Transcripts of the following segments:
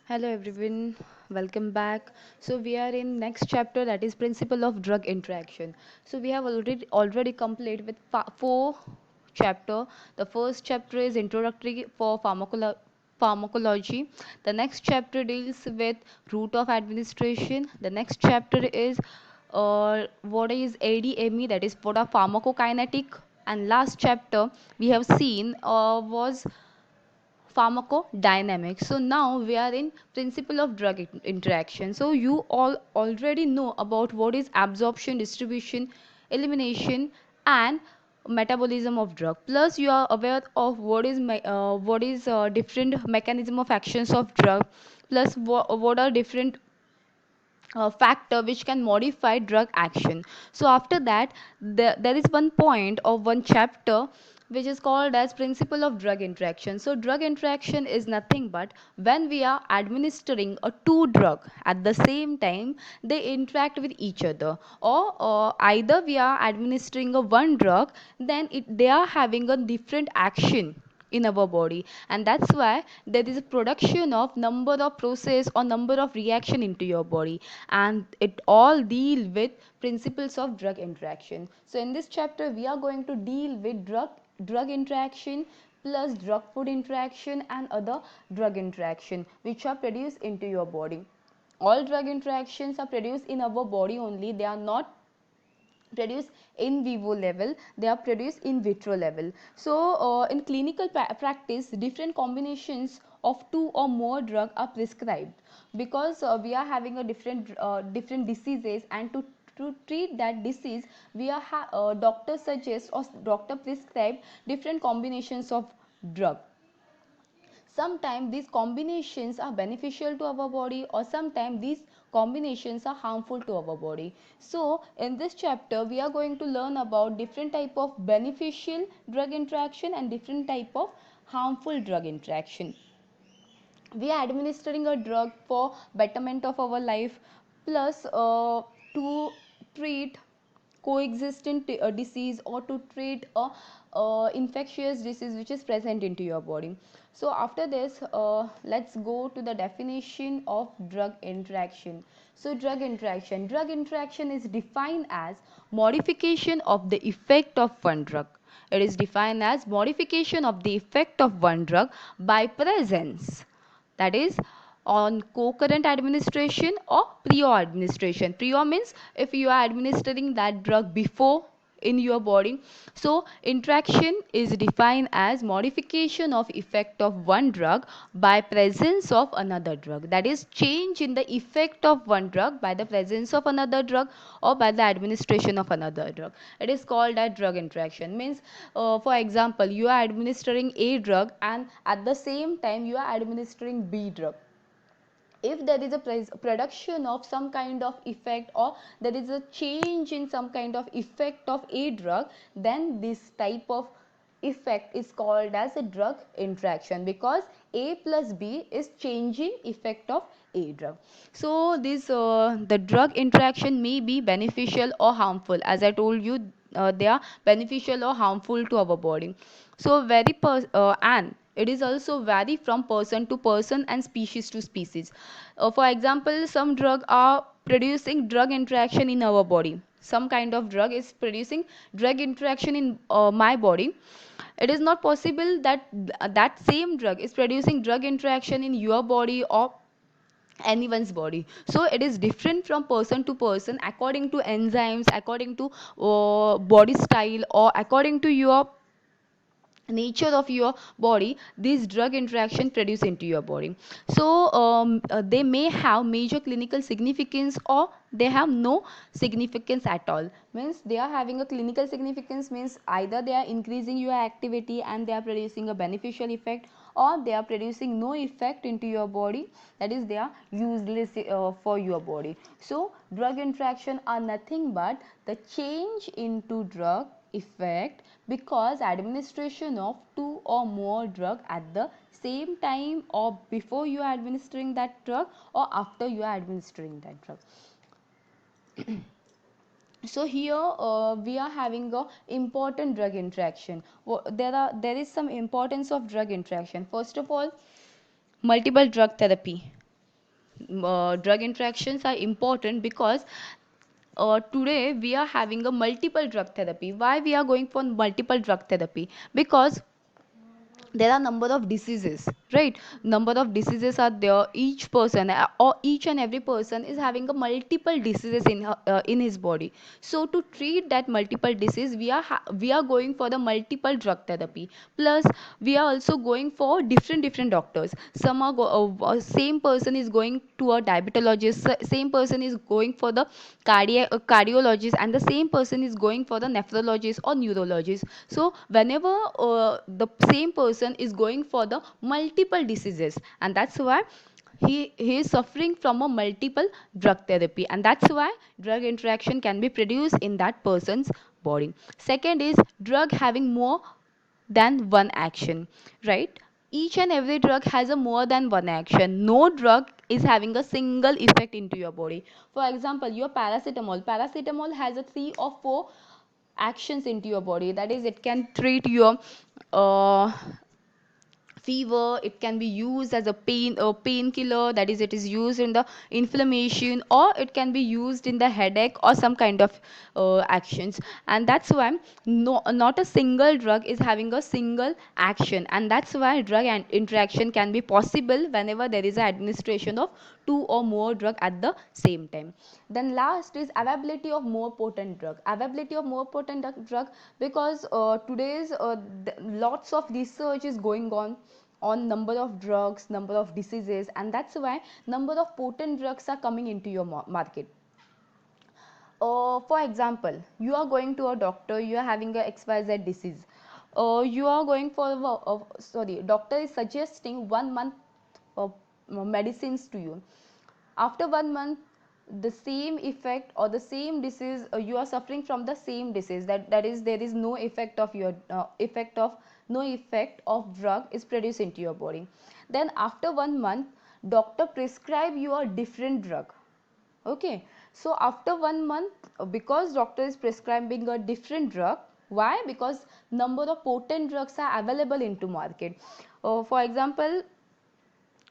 Hello everyone, welcome back. So we are in next chapter, that is principle of drug interaction. So we have already complete with four chapter. The first chapter is introductory for pharmacology. The next chapter deals with route of administration. The next chapter is what is ADME, that is what are pharmacokinetic. And last chapter we have seen was pharmacodynamics. So now we are in principle of drug interaction. So you all already know about what is absorption, distribution, elimination, and metabolism of drug. Plus you are aware of what is different mechanism of actions of drug. Plus what are different factor which can modify drug action. So after that, there is one point of one chapter which is called as principle of drug interaction. So drug interaction is nothing but when we are administering a two drug at the same time, they interact with each other, or either we are administering a one drug, then they are having a different action in our body, and that's why there is a production of number of process or number of reaction into your body, and it all deal with principles of drug interaction. So in this chapter we are going to deal with drug interaction plus drug food interaction and other drug interaction which are produced into your body. All drug interactions are produced in our body only, they are not produced in vivo level, they are produced in vitro level. So in clinical practice, different combinations of two or more drug are prescribed because we are having a different diseases, and to treat that disease we are doctor suggests or doctor prescribe different combinations of drug. Sometimes these combinations are beneficial to our body, or sometimes these combinations are harmful to our body. So in this chapter we are going to learn about different type of beneficial drug interaction and different type of harmful drug interaction. We are administering a drug for betterment of our life, plus to treat coexistent disease, or to treat a infectious disease which is present into your body. So after this, let's go to the definition of drug interaction. So drug interaction is defined as modification of the effect of one drug. It is defined as modification of the effect of one drug by presence, that is on concurrent administration or prior administration. Prior means if you are administering that drug before in your body. So interaction is defined as modification of effect of one drug by presence of another drug, that is change in the effect of one drug by the presence of another drug or by the administration of another drug. It is called a drug interaction. Means for example, you are administering a drug and at the same time you are administering b drug. If there is a production of some kind of effect, or there is a change in some kind of effect of a drug, then this type of effect is called as a drug interaction, because a plus b is changing effect of a drug. So this the drug interaction may be beneficial or harmful. As I told you, they are beneficial or harmful to our body. So and it is also vary from person to person and species to species. For example, some drug are producing drug interaction in our body. Some kind of drug is producing drug interaction in my body. It is not possible that that same drug is producing drug interaction in your body or anyone's body. So it is different from person to person according to enzymes, according to body style, or according to your nature of your body, these drug interaction produce into your body. So they may have major clinical significance, or they have no significance at all. Means they are having a clinical significance, means either they are increasing your activity and they are producing a beneficial effect, or they are producing no effect into your body, that is they are useless for your body. So drug interaction are nothing but the change into drug effect because administration of two or more drug at the same time, or before you are administering that drug or after you are administering that drug. So here we are having a important drug interaction. There is some importance of drug interaction. First of all, multiple drug therapy. drug interactions are important because today we are having a multiple drug therapy. Why we are going for multiple drug therapy? Because there are number of diseases, right? Number of diseases are there. Each person or each and every person is having a multiple diseases in his body. So to treat that multiple disease, we are going for the multiple drug therapy. Plus we are also going for different doctors. Some are same person is going to a diabetologist, same person is going for the cardiologist, and the same person is going for the nephrologist or neurologist. So whenever the same person is going for the multiple diseases, and that's why he is suffering from a multiple drug therapy, and that's why drug interaction can be produced in that person's body. Second is drug having more than one action, right? Each and every drug has a more than one action. No drug is having a single effect into your body. For example, your paracetamol has a 3 or 4 actions into your body. That is, it can treat your uh, fever. It can be used as a painkiller, that is, it is used in the inflammation, or it can be used in the headache or some kind of actions. And that's why not a single drug is having a single action, and that's why drug and interaction can be possible whenever there is an administration of 2 or more drug at the same time. Then last is availability of more potent drug. Availability of more potent drug, because today's lots of research is going on number of drugs, number of diseases, and that's why number of potent drugs are coming into your market. For example, you are going to a doctor, you are having a XYZ disease. You are going for sorry, doctor is suggesting 1 month of medicines to you. After 1 month, the same effect or the same disease, you are suffering from the same disease, that is, there is no effect of your effect of no effect of drug is produced into your body. Then after 1 month, doctor prescribe you a different drug. Okay, so after 1 month, because doctor is prescribing a different drug. Why? Because number of potent drugs are available into market. For example,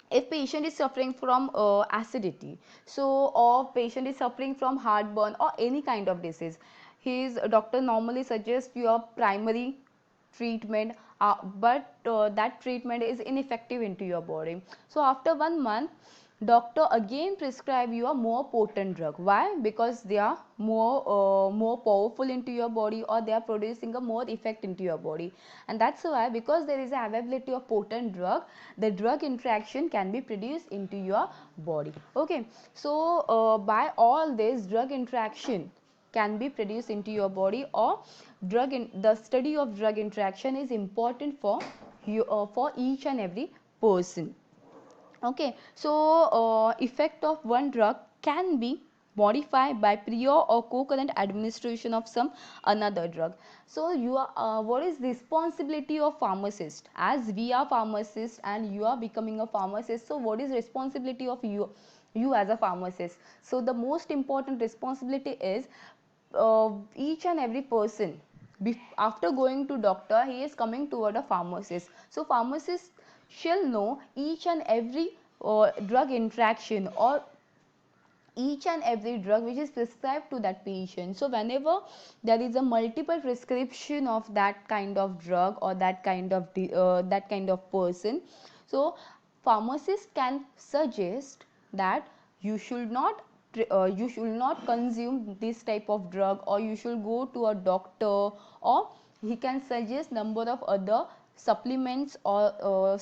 if patient is suffering from acidity, so, or patient is suffering from heartburn or any kind of disease, his doctor normally suggests your primary treatment, but that treatment is ineffective into your body. So after 1 month, doctor again prescribe you a more potent drug. Why? Because they are more powerful into your body, or they are producing a more effect into your body. And that's why, because there is a availability of potent drug, the drug interaction can be produced into your body. Okay, so by all this, drug interaction can be produced into your body, or the study of drug interaction is important for you, for each and every person. Okay, so effect of one drug can be modified by prior or concurrent administration of some another drug. So you are, what is responsibility of pharmacist? As we are pharmacists and you are becoming a pharmacist, so what is responsibility of you as a pharmacist? So the most important responsibility is, each and every person, after going to doctor, he is coming toward a pharmacist. So pharmacist shall know each and every drug interaction, or each and every drug which is prescribed to that patient. So whenever there is a multiple prescription of that kind of drug, or that kind of person, so pharmacist can suggest that you should not consume this type of drug, or you should go to a doctor, or he can suggest number of other supplements, or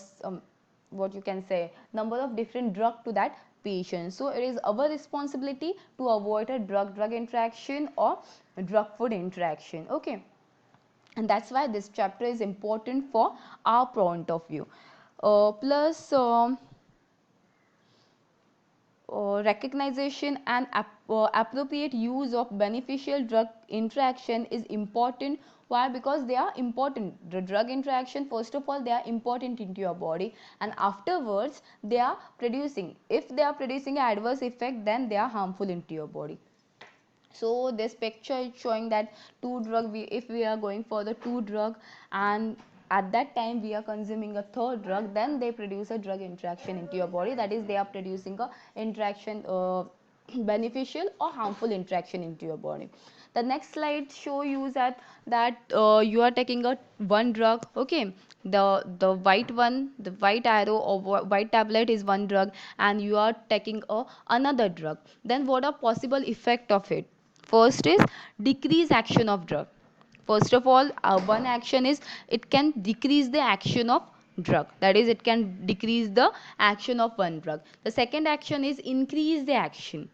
what you can say, number of different drug to that patient. So it is our responsibility to avoid a drug interaction or drug food interaction. Okay, and that's why this chapter is important for our point of view. Plus recognition and appropriate use of beneficial drug interaction is important. Why? Because they are important. The drug interaction, first of all, they are important into your body, and afterwards they are producing, if they are producing an adverse effect, then they are harmful into your body. So this picture is showing that two drug, if we are going for the two drug, and at that time we are consuming a third drug, then they produce a drug interaction into your body, that is they are producing a interaction, beneficial or harmful interaction into your body. The next slide show you that you are taking a one drug, okay, the white one, the white arrow or white tablet is one drug, and you are taking another drug. Then what are possible effect of it? First is decrease action of drug. First of all, one action is it can decrease the action of drug, that is it can decrease the action of one drug. The second action is increase the action.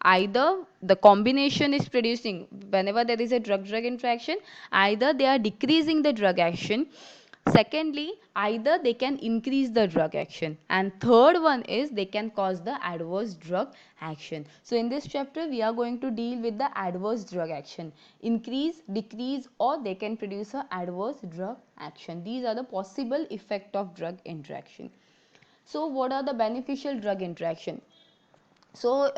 Either the combination is producing, whenever there is a drug drug interaction, either they are decreasing the drug action, secondly either they can increase the drug action, and third one is they can cause the adverse drug action. So in this chapter we are going to deal with the adverse drug action, increase, decrease, or they can produce a adverse drug action. These are the possible effect of drug interaction. So what are the beneficial drug interaction? So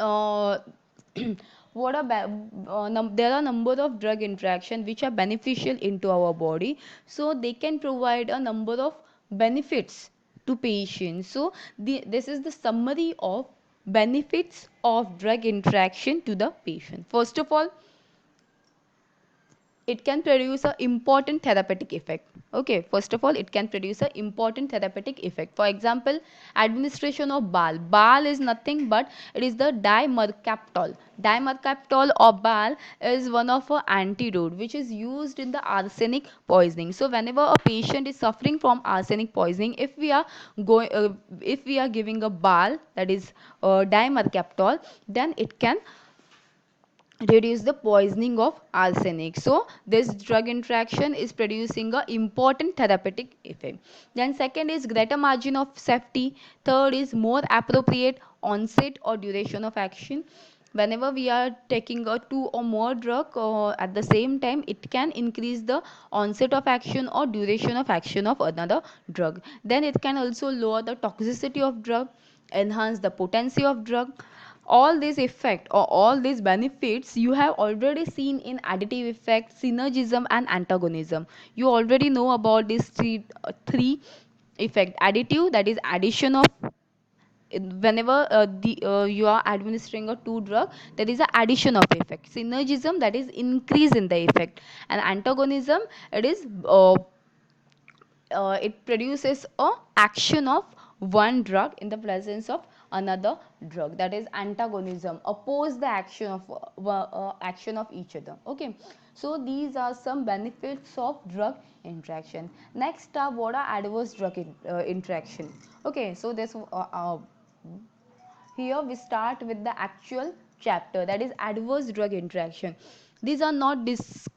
what are there are number of drug interaction which are beneficial into our body, so they can provide a number of benefits to patients. So this is the summary of benefits of drug interaction to the patient. First of all, it can produce a important therapeutic effect. Okay, first of all it can produce a important therapeutic effect. For example, administration of bal is nothing but it is the dimercaprol or bal is one of a antidote which is used in the arsenic poisoning. So whenever a patient is suffering from arsenic poisoning, if we are giving a bal, that is dimercaprol, then it can reduce the poisoning of arsenic. So this drug interaction is producing a important therapeutic effect. Then second is greater margin of safety. Third is more appropriate onset or duration of action. Whenever we are taking a two or more drug at the same time, it can increase the onset of action or duration of action of another drug. Then it can also lower the toxicity of drug, enhance the potency of drug. All these effect or all these benefits you have already seen in additive effect, synergism, and antagonism. You already know about these three effect. Additive, that is addition of, whenever you are administering a two drug, there is a addition of effect. Synergism, that is increase in the effect, and antagonism, it is it produces a action of one drug in the presence of another drug, that is antagonism, oppose the action of each other. Okay, so these are some benefits of drug interaction. Next are what are adverse drug interaction. Okay, so this here we start with the actual chapter, that is adverse drug interaction. These are not these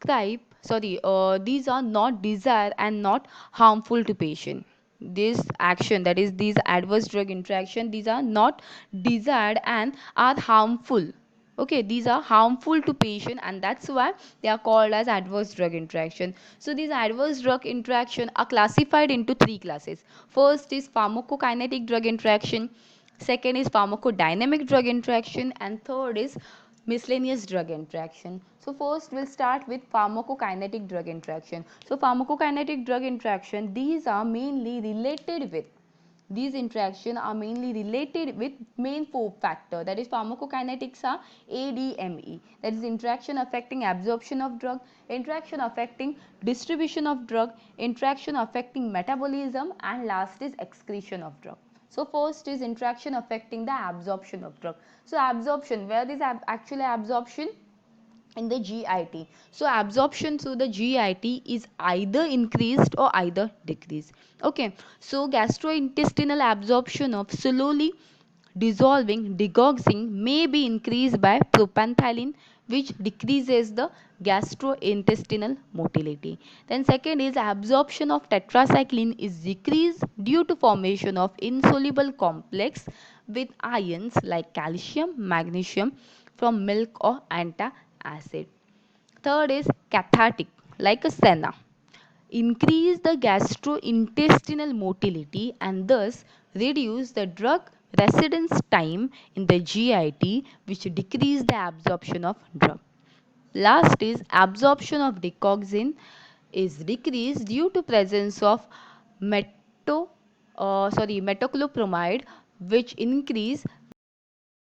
are not desired and not harmful to patient. This action, that is these adverse drug interaction, these are not desired and are harmful. Okay, these are harmful to patient, and that's why they are called as adverse drug interaction. So these adverse drug interaction are classified into three classes. First is pharmacokinetic drug interaction, second is pharmacodynamic drug interaction, and third is miscellaneous drug interaction. So first we'll start with pharmacokinetic drug interaction. So pharmacokinetic drug interaction, these interactions are mainly related with main four factor, that is pharmacokinetics are ADME, that is interaction affecting absorption of drug, interaction affecting distribution of drug, interaction affecting metabolism, and last is excretion of drug. So first is interaction affecting the absorption of drug. So absorption, where is actually absorption? In the GIT. So absorption through the GIT is either increased or either decreased. Okay, so gastrointestinal absorption of slowly dissolving digoxin may be increased by propanthyline, which decreases the gastrointestinal motility. Then second is absorption of tetracycline is decreased due to formation of insoluble complex with ions like calcium, magnesium from milk or antacid. Third is cathartic, like a senna, increase the gastrointestinal motility and thus reduce the drug residence time in the GIT, which decrease the absorption of drug. Last is absorption of digoxin is decreased due to presence of metoclopramide, which increase